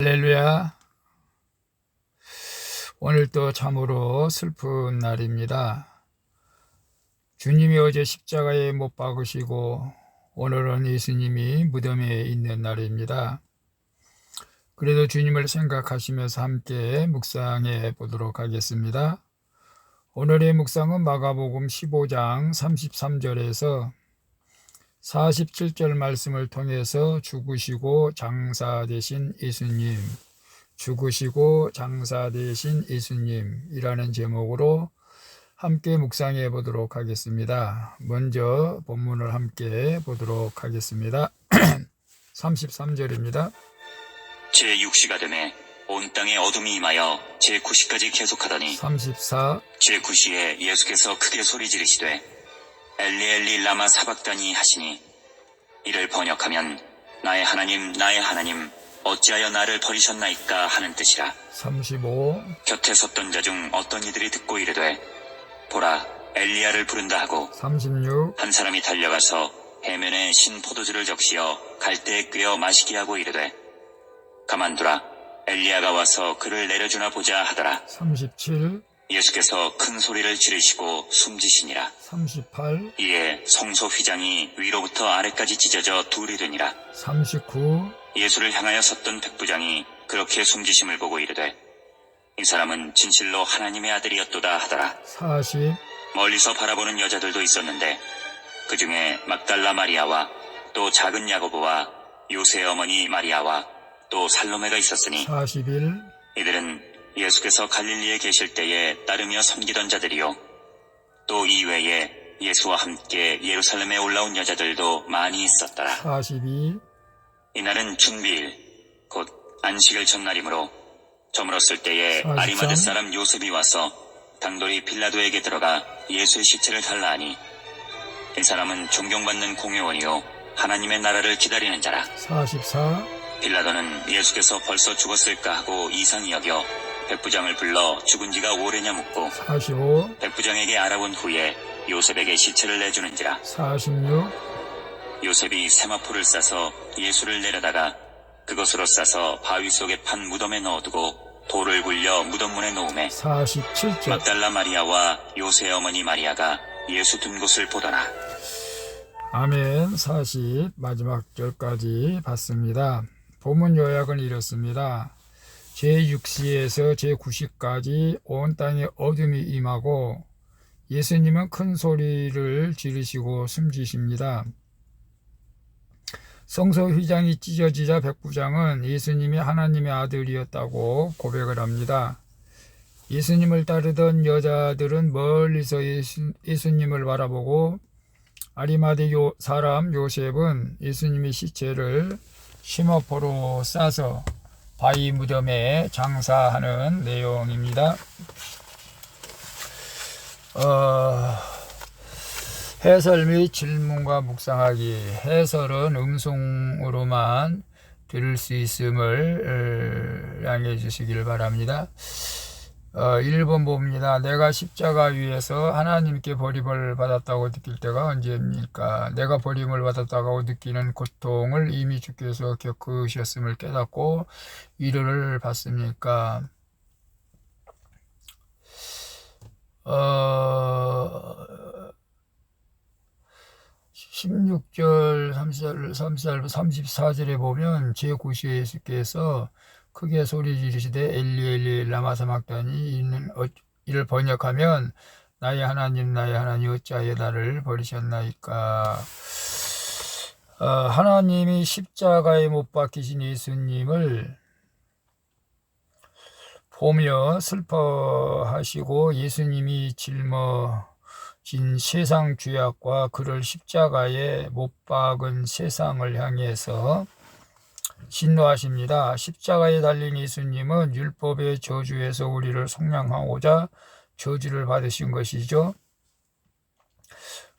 할렐루야. 오늘 또 참으로 슬픈 날입니다. 주님이 어제 십자가에 못 박으시고 오늘은 예수님이 무덤에 있는 날입니다. 그래도 주님을 생각하시면서 함께 묵상해 보도록 하겠습니다. 오늘의 묵상은 마가복음 15장 33절에서 47절 말씀을 통해서 죽으시고 장사되신 예수님, 죽으시고 장사되신 예수님이라는 제목으로 함께 묵상해 보도록 하겠습니다. 먼저 본문을 함께 보도록 하겠습니다. 33절입니다. 제6시가 되매 온 땅에 어둠이 임하여 제9시까지 계속하더니 34 제9시에 예수께서 크게 소리 지르시되 엘리 엘리 라마 사박다니 하시니 이를 번역하면 나의 하나님 나의 하나님 어찌하여 나를 버리셨나이까 하는 뜻이라. 35 곁에 섰던 자 중 어떤 이들이 듣고 이르되 보라 엘리야를 부른다 하고 36 한 사람이 달려가서 해면에 신 포도주를 적시어 갈대에 꿰어 마시게 하고 이르되 가만두라 엘리야가 와서 그를 내려주나 보자 하더라. 37 예수께서 큰 소리를 지르시고 숨지시니라. 38 이에 성소 휘장이 위로부터 아래까지 찢어져 둘이 되니라. 39 예수를 향하여 섰던 백부장이 그렇게 숨지심을 보고 이르되 이 사람은 진실로 하나님의 아들이었도다 하더라. 40 멀리서 바라보는 여자들도 있었는데 그 중에 막달라 마리아와 또 작은 야고보와 요새의 어머니 마리아와 또 살로메가 있었으니 41 이들은 예수께서 갈릴리에 계실 때에 따르며 섬기던 자들이요 또 이외에 예수와 함께 예루살렘에 올라온 여자들도 많이 있었더라. 42 이날은 준비일 곧 안식일 첫날이므로 저물었을 때에 43. 아리마드 사람 요셉이 와서 당돌이 빌라도에게 들어가 예수의 시체를 달라 하니 이 사람은 존경받는 공회원이요 하나님의 나라를 기다리는 자라. 44 빌라도는 예수께서 벌써 죽었을까 하고 이상히 여겨 백부장을 불러 죽은 지가 오래냐 묻고 45 백부장에게 알아본 후에 요셉에게 시체를 내주는지라. 46 요셉이 세마포를 싸서 예수를 내려다가 그것으로 싸서 바위 속에 판 무덤에 넣어두고 돌을 굴려 무덤문에 놓음에 47절 막달라 마리아와 요새의 어머니 마리아가 예수 둔 곳을 보더라. 아멘. 40 마지막 절까지 봤습니다. 본문 요약은 이렇습니다. 제6시에서 제9시까지 온 땅에 어둠이 임하고 예수님은 큰 소리를 지르시고 숨지십니다. 성소 휘장이 찢어지자 백부장은 예수님이 하나님의 아들이었다고 고백을 합니다. 예수님을 따르던 여자들은 멀리서 예수님을 바라보고 아리마대 사람 요셉은 예수님의 시체를 시모포로 싸서 바위 무덤에 장사하는 내용입니다. 해설 및 질문과 묵상하기. 해설은 음성으로만 들을 수 있음을 양해해 주시기를 바랍니다. 1번 봅니다. 내가 십자가 위에서 하나님께 버림을 받았다고 느낄 때가 언제입니까? 내가 버림을 받았다고 느끼는 고통을 이미 주께서 겪으셨음을 깨닫고 위로를 받습니까? 16절, 34절에 보면 제9시에 예수께서 크게 소리 지르시되 엘리 엘리 라마 사박다니 이를 번역하면 나의 하나님 나의 하나님 어찌하여 나를 버리셨나이까. 하나님이 십자가에 못 박히신 예수님을 보며 슬퍼하시고 예수님이 짊어진 세상 죄악과 그를 십자가에 못 박은 세상을 향해서 진노하십니다. 십자가에 달린 예수님은 율법의 저주에서 우리를 속량하고자 저주를 받으신 것이죠.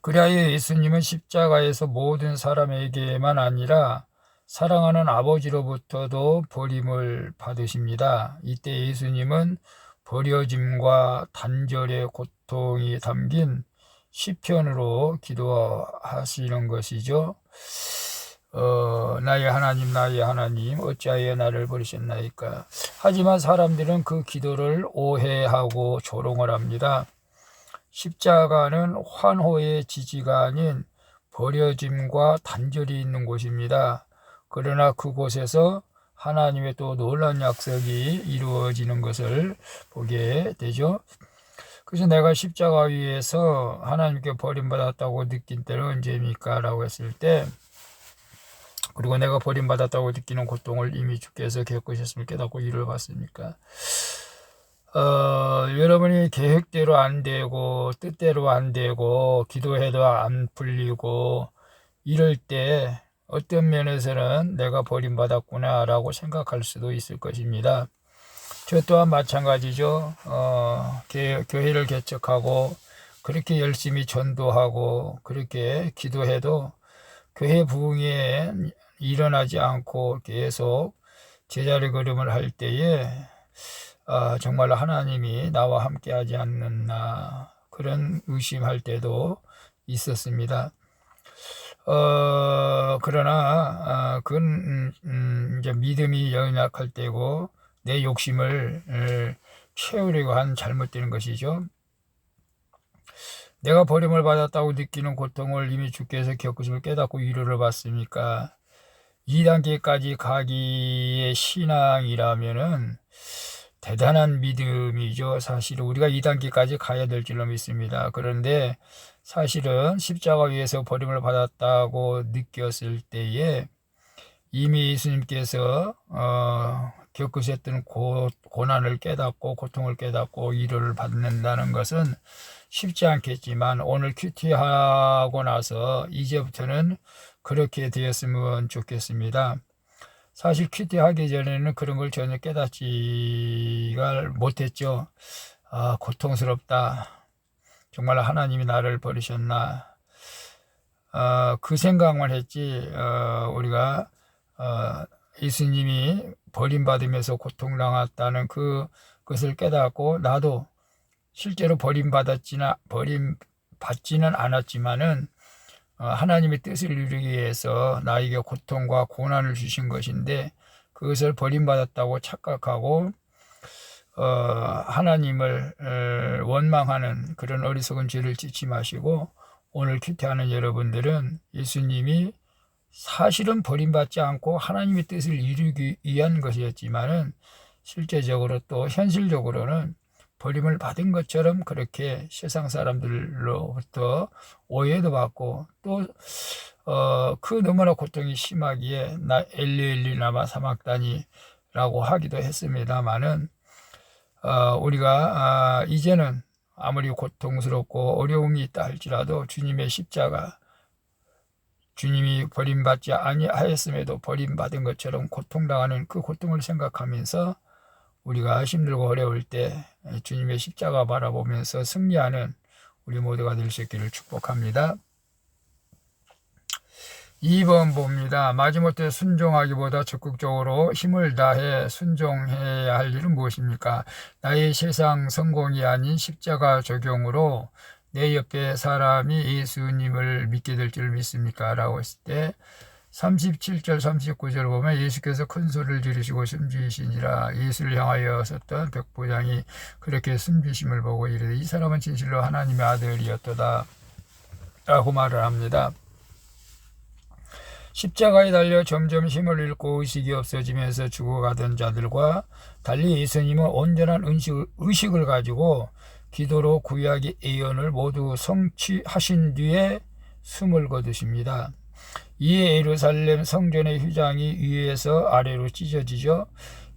그리하여 예수님은 십자가에서 모든 사람에게만 아니라 사랑하는 아버지로부터도 버림을 받으십니다. 이때 예수님은 버려짐과 단절의 고통이 담긴 시편으로 기도하시는 것이죠. 나의 하나님 어찌하여 나를 버리셨나이까. 하지만 사람들은 그 기도를 오해하고 조롱을 합니다. 십자가는 환호의 지지가 아닌 버려짐과 단절이 있는 곳입니다. 그러나 그곳에서 하나님의 또 놀라운 약속이 이루어지는 것을 보게 되죠. 그래서 내가 십자가 위에서 하나님께 버림받았다고 느낀 때는 언제입니까? 라고 했을 때, 그리고 내가 버림받았다고 느끼는 고통을 이미 주께서 겪으셨음을 깨닫고 이를 봤습니까? 여러분이 계획대로 안 되고 뜻대로 안 되고 기도해도 안 풀리고 이럴 때 어떤 면에서는 내가 버림받았구나 라고 생각할 수도 있을 것입니다. 저 또한 마찬가지죠. 교회를 개척하고 그렇게 열심히 전도하고 그렇게 기도해도 교회 부흥에 일어나지 않고 계속 제자리 걸음을 할 때에 정말 하나님이 나와 함께 하지 않는나 그런 의심할 때도 있었습니다. 그러나 그건 이제 믿음이 연약할 때고 내 욕심을 채우려고 한 잘못되는 것이죠. 내가 버림을 받았다고 느끼는 고통을 이미 주께서 겪으심을 깨닫고 위로를 받습니까? 2단계까지 가기의 신앙이라면은 대단한 믿음이죠. 사실 우리가 2단계까지 가야 될 줄로 믿습니다. 그런데 사실은 십자가 위에서 버림을 받았다고 느꼈을 때에 이미 예수님께서 겪으셨던 고난을 깨닫고 고통을 깨닫고 위로를 받는다는 것은 쉽지 않겠지만 오늘 큐티하고 나서 이제부터는 그렇게 되었으면 좋겠습니다. 사실 큐티하기 전에는 그런 걸 전혀 깨닫지가 못했죠. 고통스럽다. 정말 하나님이 나를 버리셨나. 그 생각만 했지 우리가 예수님이 버림받으면서 고통당했다는 그것을 깨닫고 나도 실제로 버림받지는 않았지만은 하나님의 뜻을 이루기 위해서 나에게 고통과 고난을 주신 것인데 그것을 버림받았다고 착각하고 하나님을 원망하는 그런 어리석은 죄를 짓지 마시고 오늘 큐티하는 여러분들은 예수님이 사실은 버림받지 않고 하나님의 뜻을 이루기 위한 것이었지만은 실제적으로 또 현실적으로는 버림을 받은 것처럼 그렇게 세상 사람들로부터 오해도 받고 또 그 너무나 고통이 심하기에 나 엘리 라마 사박다니라고 하기도 했습니다마는 우리가 이제는 아무리 고통스럽고 어려움이 있다 할지라도 주님의 십자가 주님이 버림받지 아니하였음에도 버림받은 것처럼 고통당하는 그 고통을 생각하면서 우리가 힘들고 어려울 때 주님의 십자가 바라보면서 승리하는 우리 모두가 될 수 있기를 축복합니다. 2번 봅니다. 마지못해 순종하기보다 적극적으로 힘을 다해 순종해야 할 일은 무엇입니까? 나의 세상 성공이 아닌 십자가 적용으로 내 옆에 사람이 예수님을 믿게 될 줄 믿습니까? 라고 했을 때 37절 39절 보면 예수께서 큰 소리를 지르시고 숨지시니라. 예수를 향하여 섰던 백부장이 그렇게 숨지심을 보고 이르되 이 사람은 진실로 하나님의 아들이었도다 라고 말을 합니다. 십자가에 달려 점점 힘을 잃고 의식이 없어지면서 죽어가던 자들과 달리 예수님은 온전한 의식을 가지고 기도로 구약의 예언을 모두 성취하신 뒤에 숨을 거두십니다. 이에 예루살렘 성전의 휘장이 위에서 아래로 찢어지죠.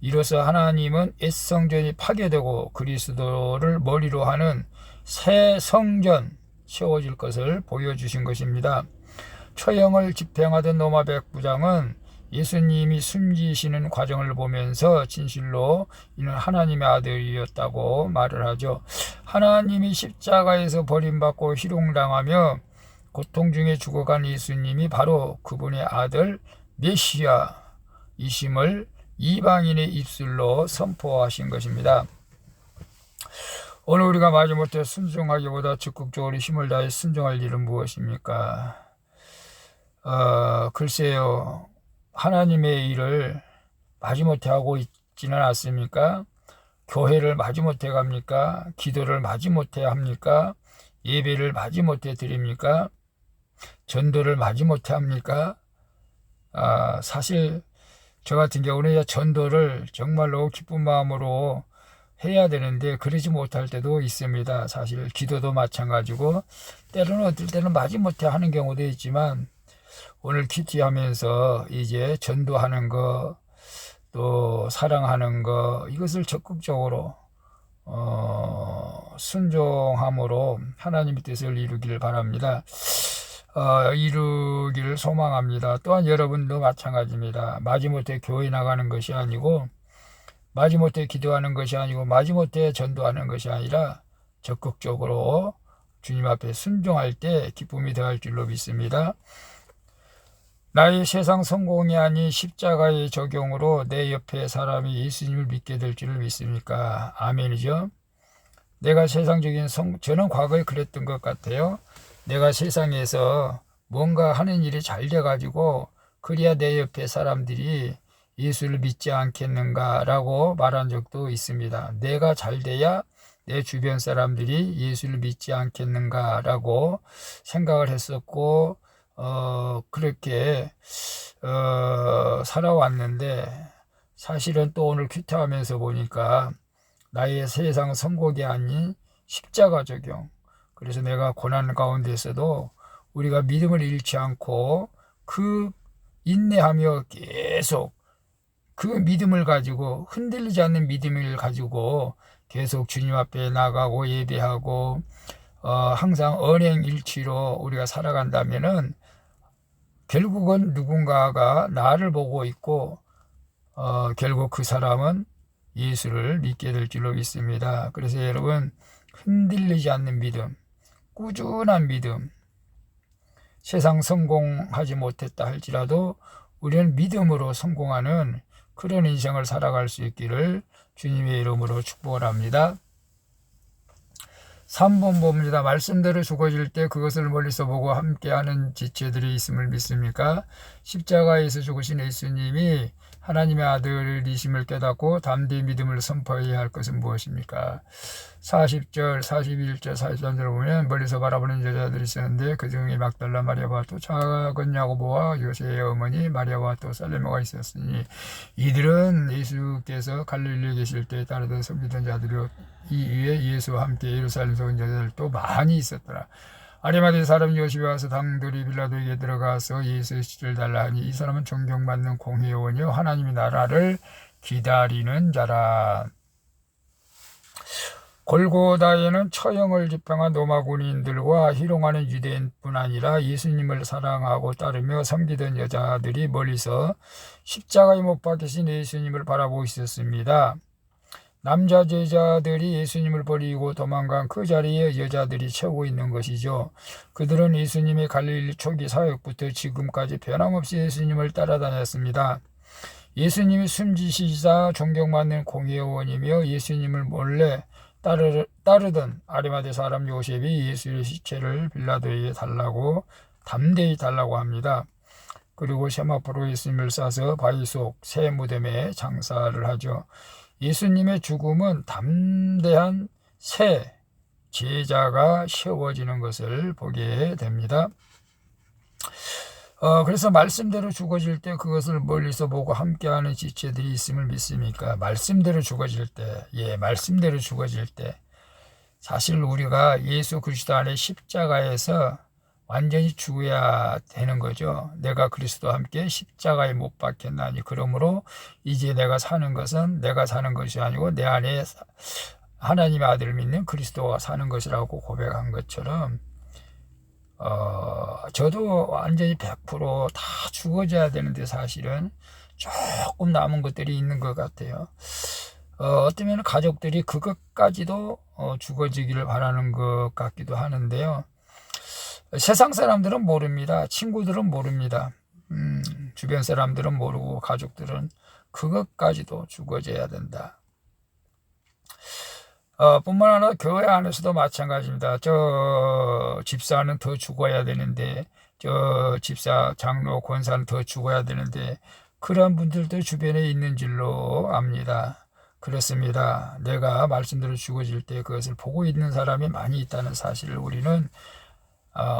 이로써 하나님은 옛 성전이 파괴되고 그리스도를 머리로 하는 새 성전 세워질 것을 보여주신 것입니다. 처형을 집행하던 로마 백부장은 예수님이 숨지시는 과정을 보면서 진실로 이는 하나님의 아들이었다고 말을 하죠. 하나님이 십자가에서 버림받고 희롱당하며 고통 중에 죽어간 예수님이 바로 그분의 아들 메시아이심을 이방인의 입술로 선포하신 것입니다. 오늘 우리가 마지못해 순종하기보다 적극적으로 힘을 다해 순종할 일은 무엇입니까? 글쎄요, 하나님의 일을 마지못해 하고 있지는 않습니까? 교회를 마지못해 갑니까? 기도를 마지못해 합니까? 예배를 마지못해 드립니까? 전도를 마지못해 합니까? 사실 저 같은 경우는 전도를 정말로 기쁜 마음으로 해야 되는데 그러지 못할 때도 있습니다. 사실 기도도 마찬가지고 때로는 어떨 때는 마지못해 하는 경우도 있지만 오늘 큐티하면서 이제 전도하는 거 또 사랑하는 거 이것을 적극적으로 순종함으로 하나님의 뜻을 이루기를 바랍니다. 이루기를 소망합니다. 또한 여러분도 마찬가지입니다. 마지못해 교회 나가는 것이 아니고 마지못해 기도하는 것이 아니고 마지못해 전도하는 것이 아니라 적극적으로 주님 앞에 순종할 때 기쁨이 더할 줄로 믿습니다. 나의 세상 성공이 아닌 십자가의 적용으로 내 옆에 사람이 예수님을 믿게 될 줄을 믿습니까? 아멘이죠. 내가 세상적인 저는 과거에 그랬던 것 같아요. 내가 세상에서 뭔가 하는 일이 잘 돼가지고 그래야 내 옆에 사람들이 예수를 믿지 않겠는가라고 말한 적도 있습니다. 내가 잘 돼야 내 주변 사람들이 예수를 믿지 않겠는가라고 생각을 했었고 그렇게 살아왔는데 사실은 또 오늘 큐티하면서 보니까 나의 세상 선곡이 아닌 십자가 적용. 그래서 내가 고난 가운데서도 우리가 믿음을 잃지 않고 그 인내하며 계속 그 믿음을 가지고 흔들리지 않는 믿음을 가지고 계속 주님 앞에 나가고 예배하고 항상 언행일치로 우리가 살아간다면은 결국은 누군가가 나를 보고 있고 결국 그 사람은 예수를 믿게 될 줄로 믿습니다. 그래서 여러분 흔들리지 않는 믿음, 꾸준한 믿음, 세상 성공하지 못했다 할지라도 우리는 믿음으로 성공하는 그런 인생을 살아갈 수 있기를 주님의 이름으로 축복을 합니다. 3번 봅니다. 말씀대로 죽어질 때 그것을 멀리서 보고 함께하는 지체들이 있음을 믿습니까? 십자가에서 죽으신 예수님이 하나님의 아들이심을 깨닫고 담대히 믿음을 선포해야 할 것은 무엇입니까? 40절, 41절, 43절 보면 멀리서 바라보는 여자들이 있었는데 그 중에 막달라 마리아와 또 작은 야고보와 요새의 어머니 마리아와 또 살레모가 있었으니 이들은 예수께서 갈릴리에 계실 때 따르던 섬기던 자들이요 이 위에 예수와 함께 예루살렘에서 온 여자들도 많이 있었더라. 아리마대 사람 요셉이 와서 당돌이 빌라도에게 들어가서 예수의 시를 달라 하니 이 사람은 존경받는 공회원이요 하나님의 나라를 기다리는 자라. 골고다에는 처형을 집행한 로마 군인들과 희롱하는 유대인뿐 아니라 예수님을 사랑하고 따르며 섬기던 여자들이 멀리서 십자가에 못 박히신 예수님을 바라보고 있었습니다. 남자 제자들이 예수님을 버리고 도망간 그 자리에 여자들이 채우고 있는 것이죠. 그들은 예수님의 갈릴리 초기 사역부터 지금까지 변함없이 예수님을 따라다녔습니다. 예수님이 숨지시자 존경받는 공회원이며 예수님을 몰래 따르던 아리마대 사람 요셉이 예수의 시체를 빌라도에게 담대히 달라고 합니다. 그리고 세마포로 예수님을 싸서 바위 속 새 무덤에 장사를 하죠. 예수님의 죽음은 담대한 새 제자가 세워지는 것을 보게 됩니다. 그래서 말씀대로 죽어질 때 그것을 멀리서 보고 함께하는 지체들이 있음을 믿습니까? 말씀대로 죽어질 때, 말씀대로 죽어질 때 사실 우리가 예수 그리스도 안에 십자가에서 완전히 죽어야 되는 거죠. 내가 그리스도와 함께 십자가에 못 박혔나니 그러므로 이제 내가 사는 것은 내가 사는 것이 아니고 내 안에 하나님의 아들을 믿는 그리스도가 사는 것이라고 고백한 것처럼 저도 완전히 100% 다 죽어져야 되는데 사실은 조금 남은 것들이 있는 것 같아요. 어쩌면 가족들이 그것까지도 죽어지기를 바라는 것 같기도 하는데요. 세상 사람들은 모릅니다. 친구들은 모릅니다. 주변 사람들은 모르고 가족들은 그것까지도 죽어져야 된다. 뿐만 아니라 교회 안에서도 마찬가지입니다. 저 집사는 더 죽어야 되는데 저 집사, 장로, 권사는 더 죽어야 되는데 그런 분들도 주변에 있는 줄로 압니다. 그렇습니다. 내가 말씀대로 죽어질 때 그것을 보고 있는 사람이 많이 있다는 사실을 우리는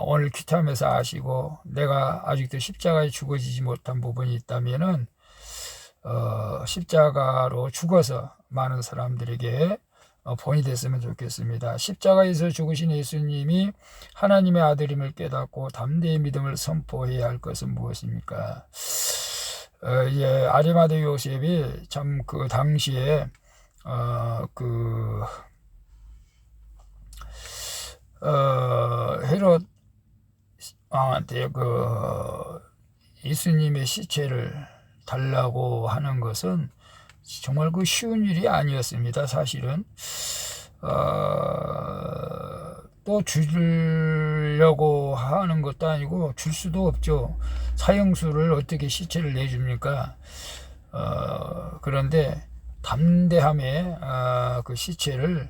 오늘 퀴트하면서 아시고, 내가 아직도 십자가에 죽어지지 못한 부분이 있다면은 십자가로 죽어서 많은 사람들에게 본이 됐으면 좋겠습니다. 십자가에서 죽으신 예수님이 하나님의 아들임을 깨닫고 담대히 믿음을 선포해야 할 것은 무엇입니까? 아리마대 요셉이 참 그 당시에 헤롯 왕한테 예수님의 시체를 달라고 하는 것은 정말 그 쉬운 일이 아니었습니다. 사실은 또 주려고 하는 것도 아니고 줄 수도 없죠. 사형수를 어떻게 시체를 내줍니까? 그런데 담대함에 그 시체를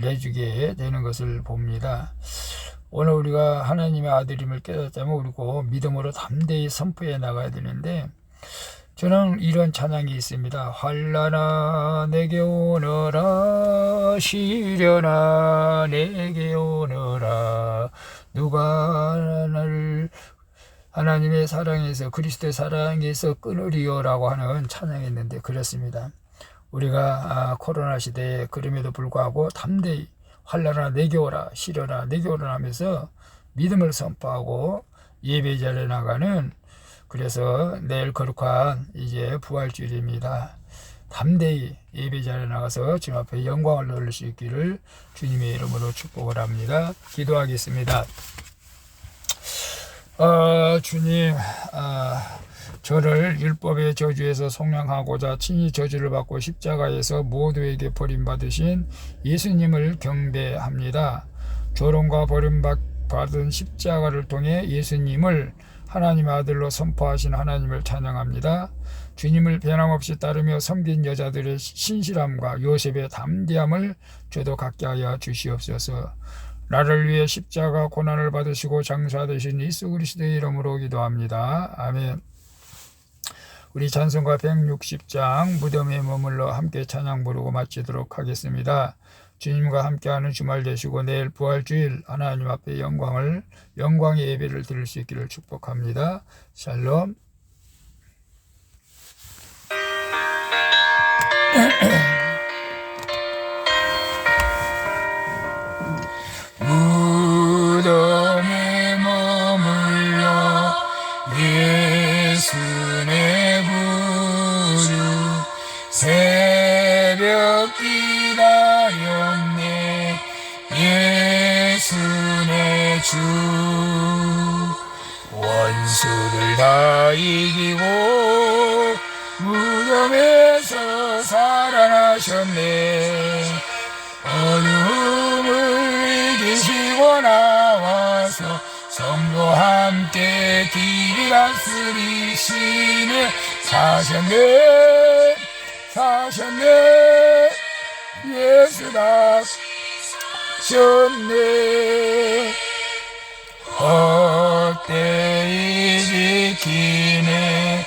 내주게 되는 것을 봅니다. 오늘 우리가 하나님의 아들임을 깨닫자면 우리고 믿음으로 담대히 선포해 나가야 되는데, 저는 이런 찬양이 있습니다. 환난아 내게 오너라, 시련아 내게 오너라, 누가 나를 하나님의 사랑에서, 그리스도의 사랑에서 끊으리요라고 하는 찬양이 있는데, 그렇습니다. 우리가 코로나 시대에 그럼에도 불구하고 담대히 환난아 내게 오라, 시련아 내게 오라 하면서 믿음을 선포하고 예배 자리에 나가는, 그래서 내일 거룩한 이제 부활주일입니다. 담대히 예배 자리에 나가서 주님 앞에 영광을 돌릴 수 있기를 주님의 이름으로 축복을 합니다. 기도하겠습니다. 주님, 저를 율법의 저주에서 속량하고자 친히 저주를 받고 십자가에서 모두에게 버림받으신 예수님을 경배합니다. 조롱과 버림받은 십자가를 통해 예수님을 하나님의 아들로 선포하신 하나님을 찬양합니다. 주님을 변함없이 따르며 섬긴 여자들의 신실함과 요셉의 담대함을 저도 갖게 하여 주시옵소서. 나를 위해 십자가 고난을 받으시고 장사되신 예수 그리스도의 이름으로 기도합니다. 아멘. 우리 찬송가 160장 무덤에 머물러 함께 찬양 부르고 마치도록 하겠습니다. 주님과 함께하는 주말 되시고 내일 부활주일 하나님 앞에 영광의 예배를 드릴 수 있기를 축복합니다. 샬롬. 무덤에 머물러 예수 내 구주, 새벽 기다렸네 예수 내 주. 원수를 다 이기고 무덤에서 살아나셨네. 어둠을 이기시고 나와서 성도와 함께 길이 다스리시네. 사셨네 예수다 셨네. 헛되이 지키네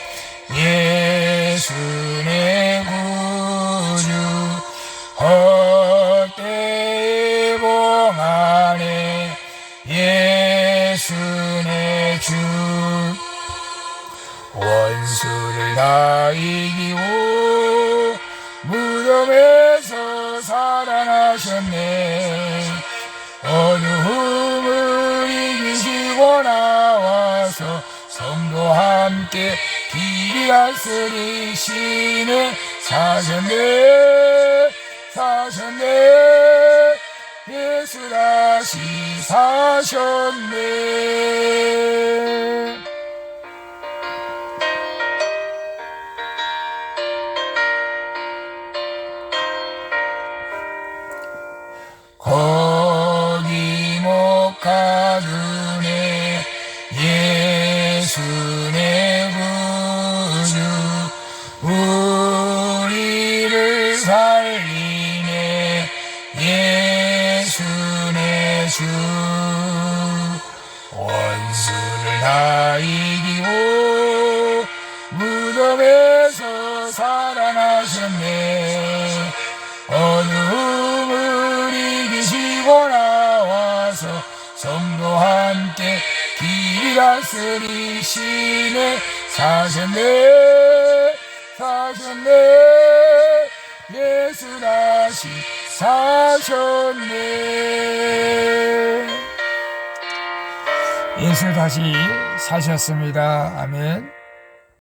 예수 내 구주. 헛되이 봉하네 예수 내 주. 원수를 다 이기고 무덤에서 살아나셨네. 어둠을 이기시고 나와서 성도와 함께 길이 다스리시네. 사셨네 예수 다시 사셨네. 거기목 가두네 예수 내 구주. 우리를 살리네 예수 내 주. 원수를 성도와 함께 길 다스리시네. 사셨네 예수 다시 사셨네. 예수 다시 사셨습니다. 아멘.